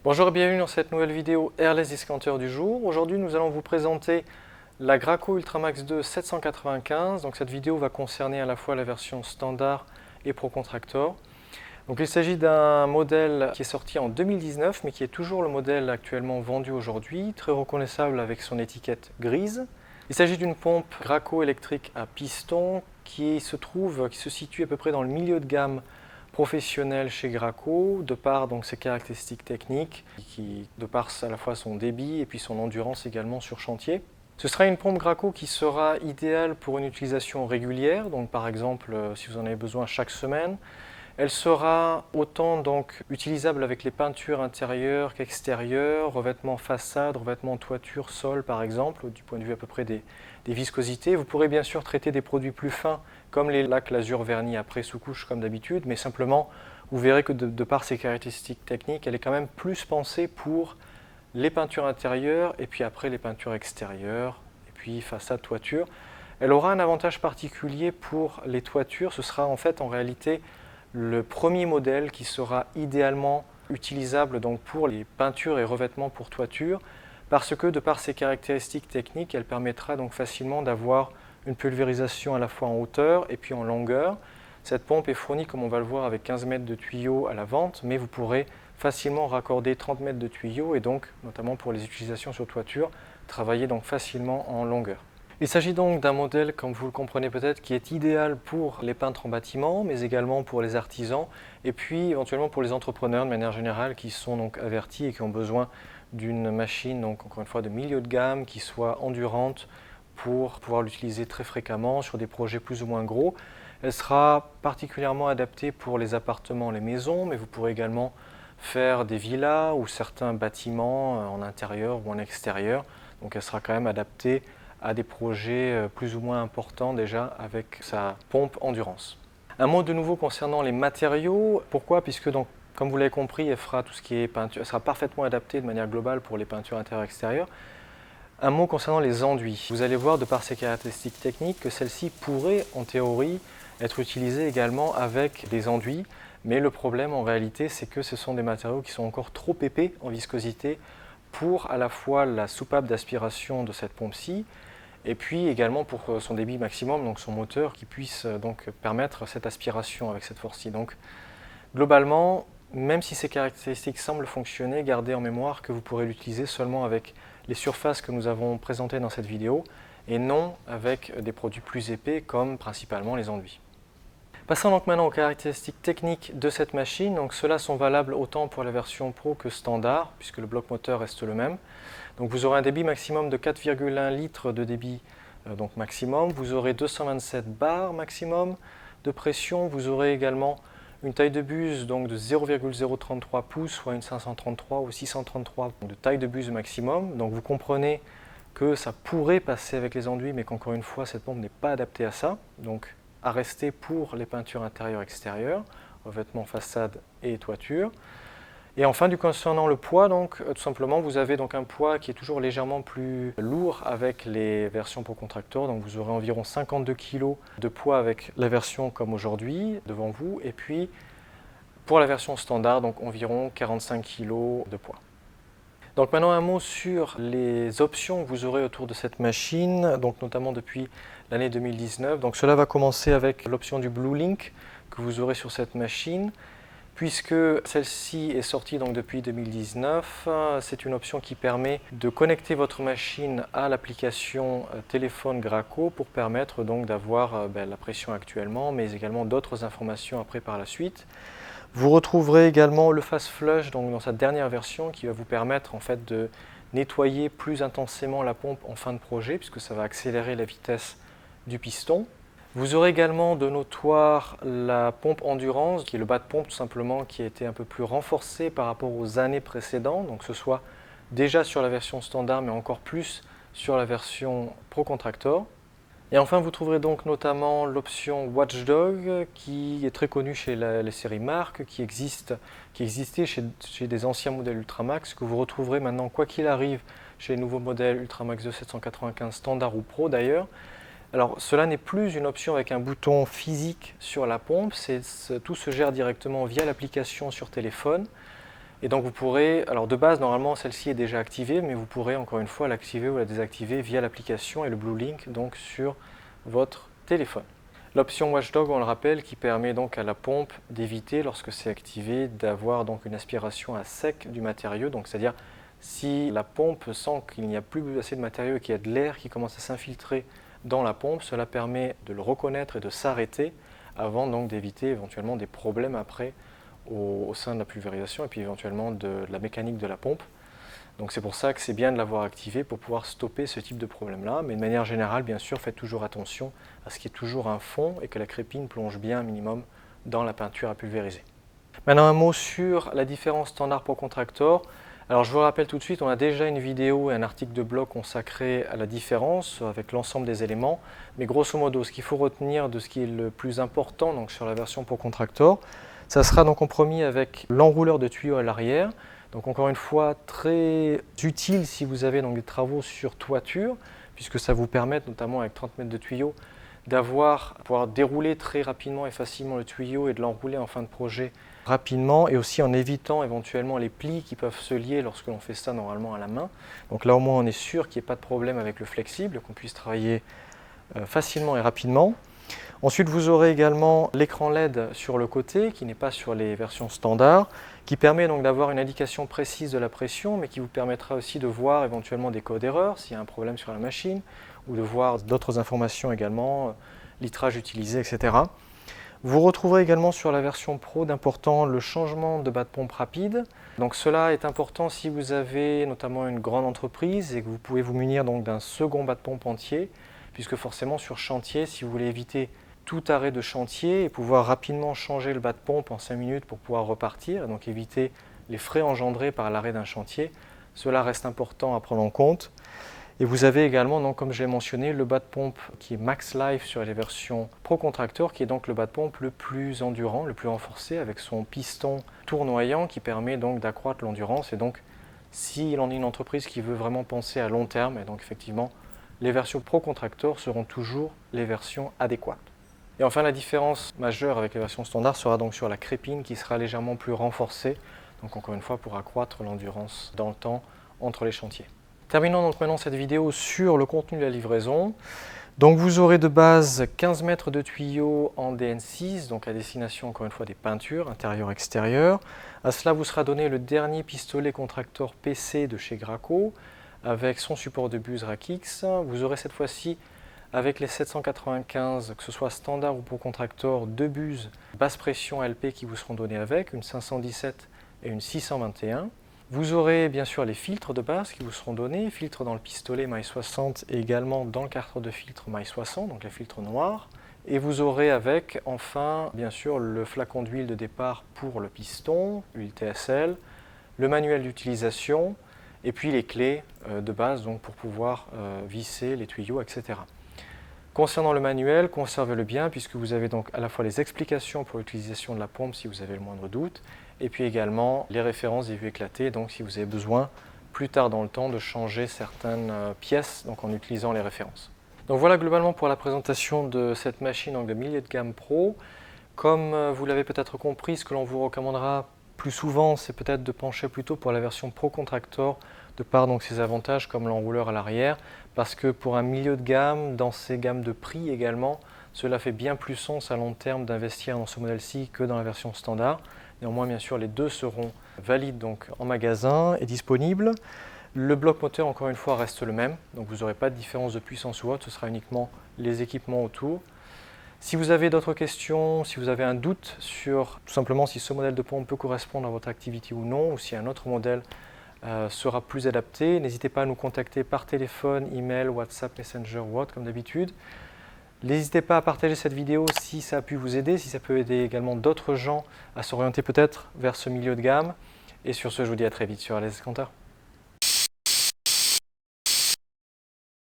Bonjour et bienvenue dans cette nouvelle vidéo Airless Discounter du jour. Aujourd'hui nous allons vous présenter la Graco Ultramax 2 795. Donc cette vidéo va concerner à la fois la version standard et Pro Contractor. Donc il s'agit d'un modèle qui est sorti en 2019 mais qui est toujours le modèle actuellement vendu aujourd'hui, très reconnaissable avec son étiquette grise. Il s'agit d'une pompe Graco électrique à piston qui se situe à peu près dans le milieu de gamme professionnel chez Graco, de par donc ses caractéristiques techniques, de par à la fois son débit et puis son endurance également sur chantier. Ce sera une pompe Graco qui sera idéale pour une utilisation régulière, donc par exemple si vous en avez besoin chaque semaine. Elle sera autant donc utilisable avec les peintures intérieures qu'extérieures, revêtement façade, revêtement toiture, sol par exemple, du point de vue à peu près des viscosités. Vous pourrez bien sûr traiter des produits plus fins comme les lacs lasure vernis après sous-couche comme d'habitude, mais simplement vous verrez que de par ses caractéristiques techniques, elle est quand même plus pensée pour les peintures intérieures et puis après les peintures extérieures et puis façade, toiture. Elle aura un avantage particulier pour les toitures, ce sera en fait en réalité le premier modèle qui sera idéalement utilisable donc pour les peintures et revêtements pour toiture parce que de par ses caractéristiques techniques, elle permettra donc facilement d'avoir une pulvérisation à la fois en hauteur et puis en longueur. Cette pompe est fournie, comme on va le voir, avec 15 mètres de tuyaux à la vente, mais vous pourrez facilement raccorder 30 mètres de tuyaux et donc, notamment pour les utilisations sur toiture, travailler donc facilement en longueur. Il s'agit donc d'un modèle, comme vous le comprenez peut-être, qui est idéal pour les peintres en bâtiment, mais également pour les artisans, et puis éventuellement pour les entrepreneurs de manière générale qui sont donc avertis et qui ont besoin d'une machine, donc encore une fois de milieu de gamme, qui soit endurante pour pouvoir l'utiliser très fréquemment sur des projets plus ou moins gros. Elle sera particulièrement adaptée pour les appartements, les maisons, mais vous pourrez également faire des villas ou certains bâtiments en intérieur ou en extérieur. Donc elle sera quand même adaptée à des projets plus ou moins importants déjà avec sa pompe endurance. Un mot de nouveau concernant les matériaux. Pourquoi? Puisque donc, comme vous l'avez compris, elle fera tout ce qui est peinture, elle sera parfaitement adaptée de manière globale pour les peintures intérieures et extérieures. Un mot concernant les enduits. Vous allez voir de par ses caractéristiques techniques que celle-ci pourrait en théorie être utilisée également avec des enduits, mais le problème en réalité c'est que ce sont des matériaux qui sont encore trop épais en viscosité pour à la fois la soupape d'aspiration de cette pompe-ci et puis également pour son débit maximum, donc son moteur qui puisse donc permettre cette aspiration avec cette force-ci. Donc globalement, même si ces caractéristiques semblent fonctionner, gardez en mémoire que vous pourrez l'utiliser seulement avec les surfaces que nous avons présentées dans cette vidéo et non avec des produits plus épais comme principalement les enduits. Passons donc maintenant aux caractéristiques techniques de cette machine. Donc ceux-là sont valables autant pour la version Pro que standard puisque le bloc moteur reste le même. Donc vous aurez un débit maximum de 4,1 litres de débit donc maximum. Vous aurez 227 bars maximum de pression. Vous aurez également une taille de buse donc de 0,033 pouces, soit une 533 ou 633 de taille de buse maximum. Donc vous comprenez que ça pourrait passer avec les enduits, mais qu'encore une fois, cette pompe n'est pas adaptée à ça. Donc à rester pour les peintures intérieures et extérieures, revêtement façade et toiture. Et enfin, concernant le poids, donc, tout simplement, vous avez donc un poids qui est toujours légèrement plus lourd avec les versions Pro Contractor. Donc vous aurez environ 52 kg de poids avec la version comme aujourd'hui devant vous. Et puis pour la version standard, donc environ 45 kg de poids. Donc maintenant un mot sur les options que vous aurez autour de cette machine, donc notamment depuis l'année 2019. Donc cela va commencer avec l'option du Blue Link que vous aurez sur cette machine. Puisque celle-ci est sortie donc depuis 2019, c'est une option qui permet de connecter votre machine à l'application téléphone Graco pour permettre donc d'avoir la pression actuellement, mais également d'autres informations après par la suite. Vous retrouverez également le Fast Flush donc dans sa dernière version qui va vous permettre en fait de nettoyer plus intensément la pompe en fin de projet puisque ça va accélérer la vitesse du piston. Vous aurez également de notoire la pompe endurance, qui est le bas de pompe tout simplement, qui a été un peu plus renforcé par rapport aux années précédentes, donc que ce soit déjà sur la version standard, mais encore plus sur la version Pro Contractor. Et enfin, vous trouverez donc notamment l'option Watchdog, qui est très connue chez les séries marques, qui existait chez des anciens modèles Ultramax, que vous retrouverez maintenant, quoi qu'il arrive, chez les nouveaux modèles Ultramax 2 795 standard ou Pro d'ailleurs. Alors cela n'est plus une option avec un bouton physique sur la pompe, tout se gère directement via l'application sur téléphone. Et donc vous pourrez, alors de base normalement celle-ci est déjà activée, mais vous pourrez encore une fois l'activer ou la désactiver via l'application et le Blue Link donc sur votre téléphone. L'option Watchdog, on le rappelle, qui permet donc à la pompe d'éviter, lorsque c'est activé, d'avoir donc une aspiration à sec du matériau, donc c'est-à-dire si la pompe sent qu'il n'y a plus assez de matériau et qu'il y a de l'air qui commence à s'infiltrer dans la pompe, cela permet de le reconnaître et de s'arrêter avant donc d'éviter éventuellement des problèmes après au sein de la pulvérisation et puis éventuellement de la mécanique de la pompe. Donc c'est pour ça que c'est bien de l'avoir activé pour pouvoir stopper ce type de problème-là. Mais de manière générale, bien sûr, faites toujours attention à ce qu'il y ait toujours un fond et que la crépine plonge bien un minimum dans la peinture à pulvériser. Maintenant un mot sur la différence standard Pro Contractor. Alors je vous rappelle tout de suite, on a déjà une vidéo et un article de blog consacré à la différence avec l'ensemble des éléments. Mais grosso modo, ce qu'il faut retenir de ce qui est le plus important donc sur la version Pro Contractor, ça sera donc en premier avec l'enrouleur de tuyaux à l'arrière. Donc encore une fois, très utile si vous avez donc des travaux sur toiture, puisque ça vous permet, notamment avec 30 mètres de tuyau, pouvoir dérouler très rapidement et facilement le tuyau et de l'enrouler en fin de projet rapidement, et aussi en évitant éventuellement les plis qui peuvent se lier lorsque l'on fait ça normalement à la main. Donc là au moins on est sûr qu'il n'y ait pas de problème avec le flexible, qu'on puisse travailler facilement et rapidement. Ensuite, vous aurez également l'écran LED sur le côté, qui n'est pas sur les versions standards, qui permet donc d'avoir une indication précise de la pression, mais qui vous permettra aussi de voir éventuellement des codes d'erreur s'il y a un problème sur la machine, ou de voir d'autres informations également, litrage utilisé, etc. Vous retrouverez également sur la version Pro d'important le changement de bas de pompe rapide. Donc cela est important si vous avez notamment une grande entreprise et que vous pouvez vous munir donc d'un second bas de pompe entier, puisque forcément sur chantier, si vous voulez éviter tout arrêt de chantier et pouvoir rapidement changer le bas de pompe en 5 minutes pour pouvoir repartir, et donc éviter les frais engendrés par l'arrêt d'un chantier, cela reste important à prendre en compte. Et vous avez également, donc, comme je l'ai mentionné, le bas de pompe qui est Max Life sur les versions Pro Contractor, qui est donc le bas de pompe le plus endurant, le plus renforcé, avec son piston tournoyant qui permet donc d'accroître l'endurance. Et donc, si l'on est une entreprise qui veut vraiment penser à long terme, et donc effectivement, les versions Pro Contractor seront toujours les versions adéquates. Et enfin, la différence majeure avec les versions standards sera donc sur la crépine qui sera légèrement plus renforcée, donc encore une fois pour accroître l'endurance dans le temps entre les chantiers. Terminons donc maintenant cette vidéo sur le contenu de la livraison. Donc vous aurez de base 15 mètres de tuyaux en DN6, donc à destination encore une fois des peintures intérieures-extérieures. À cela vous sera donné le dernier pistolet contracteur PC de chez Graco avec son support de buse Rakix. Vous aurez cette fois-ci avec les 795, que ce soit standard ou Pro Contractor, deux buses basse pression LP qui vous seront données avec, une 517 et une 621. Vous aurez bien sûr les filtres de base qui vous seront donnés, filtres dans le pistolet maille 60 et également dans le cartre de filtre maille 60, donc les filtres noirs. Et vous aurez avec enfin bien sûr le flacon d'huile de départ pour le piston, huile TSL, le manuel d'utilisation et puis les clés de base donc pour pouvoir visser les tuyaux, etc. Concernant le manuel, conservez-le bien puisque vous avez donc à la fois les explications pour l'utilisation de la pompe si vous avez le moindre doute, et puis également les références des vues éclatées, donc si vous avez besoin plus tard dans le temps de changer certaines pièces donc en utilisant les références. Donc voilà globalement pour la présentation de cette machine donc de milieu de gamme Pro. Comme vous l'avez peut-être compris, ce que l'on vous recommandera plus souvent, c'est peut-être de pencher plutôt pour la version Pro Contractor, de par donc ses avantages comme l'enrouleur à l'arrière, parce que pour un milieu de gamme, dans ces gammes de prix également, cela fait bien plus sens à long terme d'investir dans ce modèle-ci que dans la version standard. Néanmoins, bien sûr, les deux seront valides donc en magasin et disponibles. Le bloc moteur, encore une fois, reste le même, donc vous n'aurez pas de différence de puissance ou autre, ce sera uniquement les équipements autour. Si vous avez d'autres questions, si vous avez un doute sur tout simplement si ce modèle de pompe peut correspondre à votre activité ou non, ou si un autre modèle sera plus adapté, n'hésitez pas à nous contacter par téléphone, email, WhatsApp, Messenger ou autre comme d'habitude. N'hésitez pas à partager cette vidéo si ça a pu vous aider, si ça peut aider également d'autres gens à s'orienter peut-être vers ce milieu de gamme. Et sur ce, je vous dis à très vite sur RLS Escanteur.